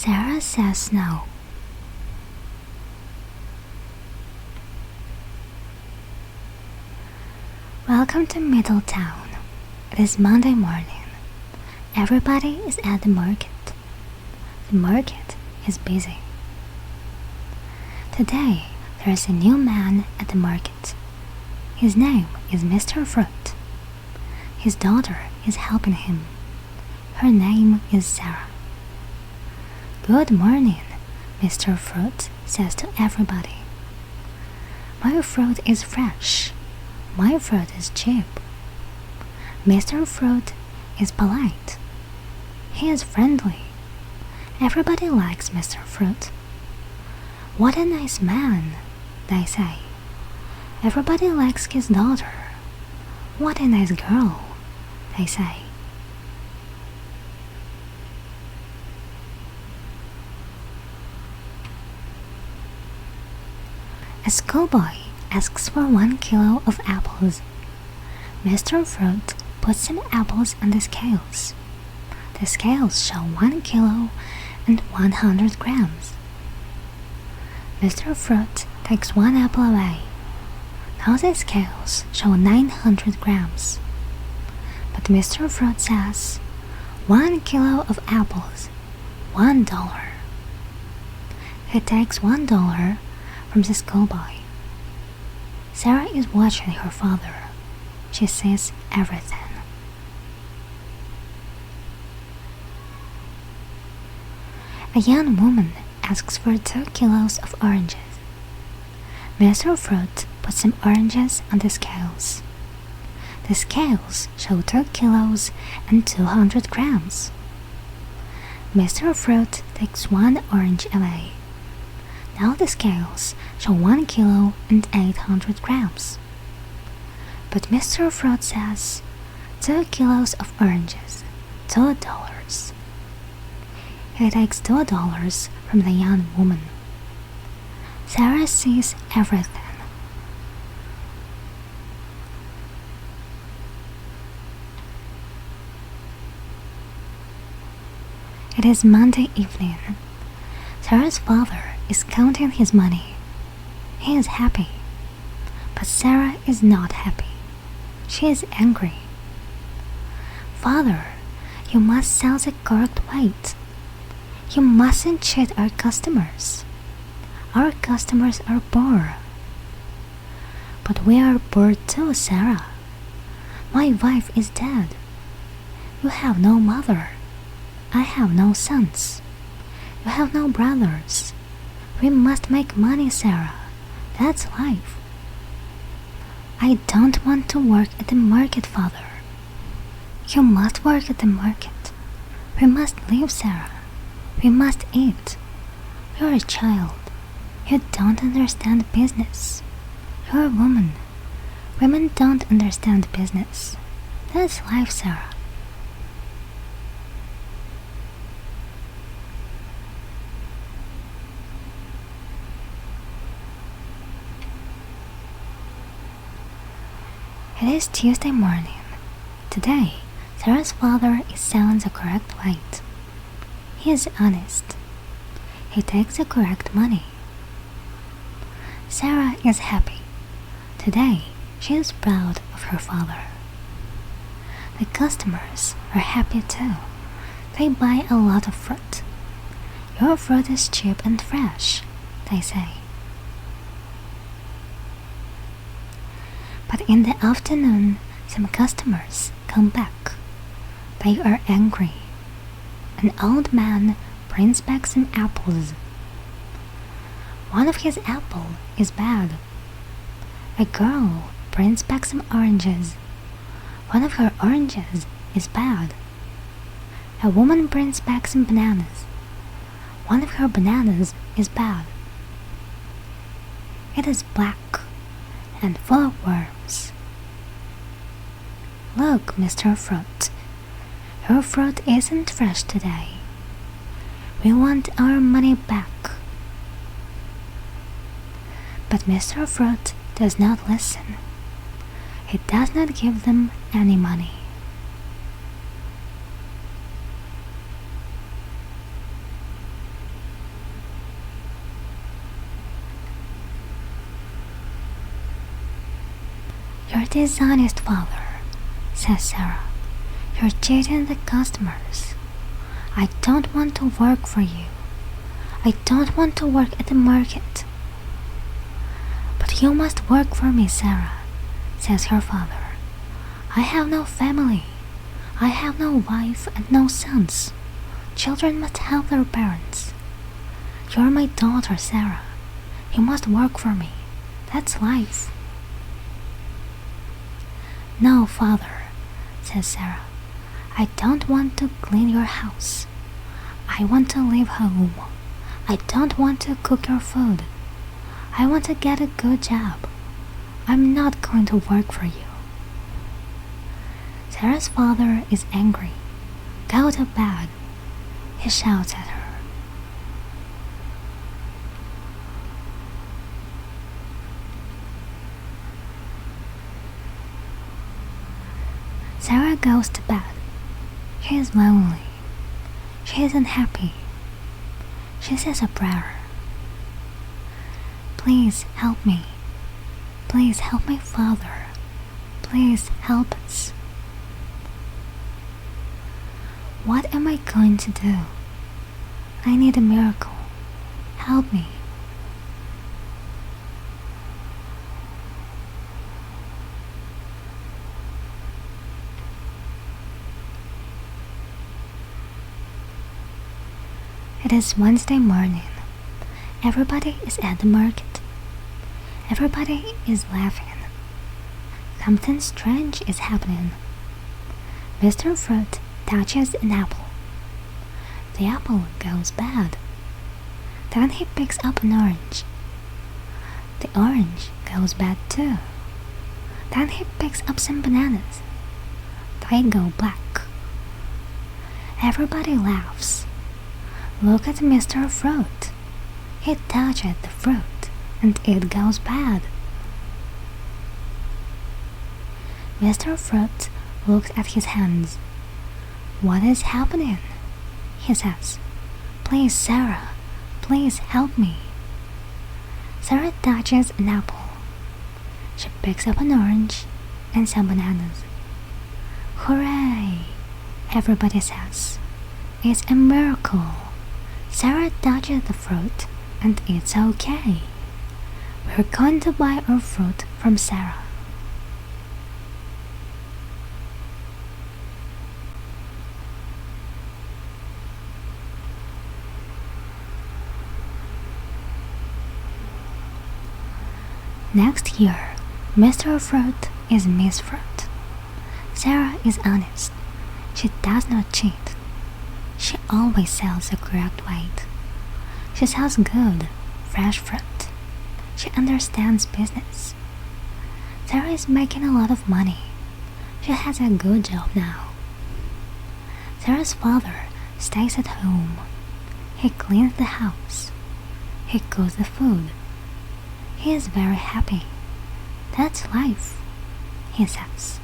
Sara Says No. Welcome to Middletown. It is Monday morning. Everybody is at the market. The market is busy. Today, there is a new man at the market. His name is Mr. Fruit. His daughter is helping him. Her name is Sara. "Good morning," Mr. Fruit says to everybody. "My fruit is fresh. My fruit is cheap." Mr. Fruit is polite. He is friendly. Everybody likes Mr. Fruit. "What a nice man," they say. Everybody likes his daughter. "What a nice girl," they say. A schoolboy asks for 1 kilo of apples. Mr. Fruit puts some apples on the scales. The scales show 1 kilo and 100 grams. Mr. Fruit takes 1 apple away. Now the scales show 900 grams. But Mr. Fruit says, 1 kilo of apples, $1. He takes $1 from the schoolboy. Sara is watching her father. She sees everything. A young woman asks for 2 kilos of oranges. Mr. Fruit puts some oranges on the scales. The scales show 2 kilos and 200 grams. Mr. Fruit takes 1 orange away. Now the scales show 1 kilo and 800 grams. But Mr. Fruit says, 2 kilos of oranges, $2. He takes $2 from the young woman. Sara sees everything. It is Monday evening. Sara's father is counting his money. He is happy. But Sara is not happy. She is angry. "Father, you must sell the correct weight. You mustn't cheat our customers. Our customers are poor." "But we are poor too, Sara. My wife is dead. You have no mother. I have no sons. You have no brothers. We must make money, Sara. That's life." "I don't want to work at the market, father." "You must work at the market. We must live, Sara. We must eat. You're a child. You don't understand business. You're a woman. Women don't understand business. That's life, Sara." It is Tuesday morning. Today, Sara's father is selling the correct weight. He is honest. He takes the correct money. Sara is happy. Today, she is proud of her father. The customers are happy too. They buy a lot of fruit. "Your fruit is cheap and fresh," they say. But in the afternoon, some customers come back. They are angry. An old man brings back some apples. One of his apples is bad. A girl brings back some oranges. One of her oranges is bad. A woman brings back some bananas. One of her bananas is bad. It is black and full of worms. "Look, Mr. Fruit, your fruit isn't fresh today. We want our money back." But Mr. Fruit does not listen. He does not give them any money. "You're a dishonest father," says Sara. "You're cheating the customers. I don't want to work for you. I don't want to work at the market." "But you must work for me, Sara," says her father. "I have no family. I have no wife and no sons. Children must help their parents. You're my daughter, Sara. You must work for me. That's life." "No, father," says Sara. "I don't want to clean your house. I want to leave home. I don't want to cook your food. I want to get a good job. I'm not going to work for you." Sara's father is angry. "Go to bed," he shouts at her. Sara goes to bed. She is lonely. She is unhappy. She says a prayer. "Please help me. Please help my father. Please help us. What am I going to do? I need a miracle. Help me." It is Wednesday morning. Everybody is at the market. Everybody is laughing. Something strange is happening. Mr. Fruit touches an apple. The apple goes bad. Then he picks up an orange. The orange goes bad too. Then he picks up some bananas. They go black. Everybody laughs. Look at Mr. Fruit. He touches the fruit and it goes bad. Mr. Fruit looks at his hands. "What is happening?" he says. "Please, Sara, please help me." Sara touches an apple. She picks up an orange and some bananas. "Hooray!" everybody says. "It's a miracle. Sara touches the fruit and it's okay. We're going to buy our fruit from Sara." Next year, Mr. Fruit is Miss Fruit. Sara is honest. She does not cheat. She always sells the correct weight. She sells good, fresh fruit. She understands business. Sara is making a lot of money. She has a good job now. Sara's father stays at home. He cleans the house. He cooks the food. He is very happy. "That's life," he says.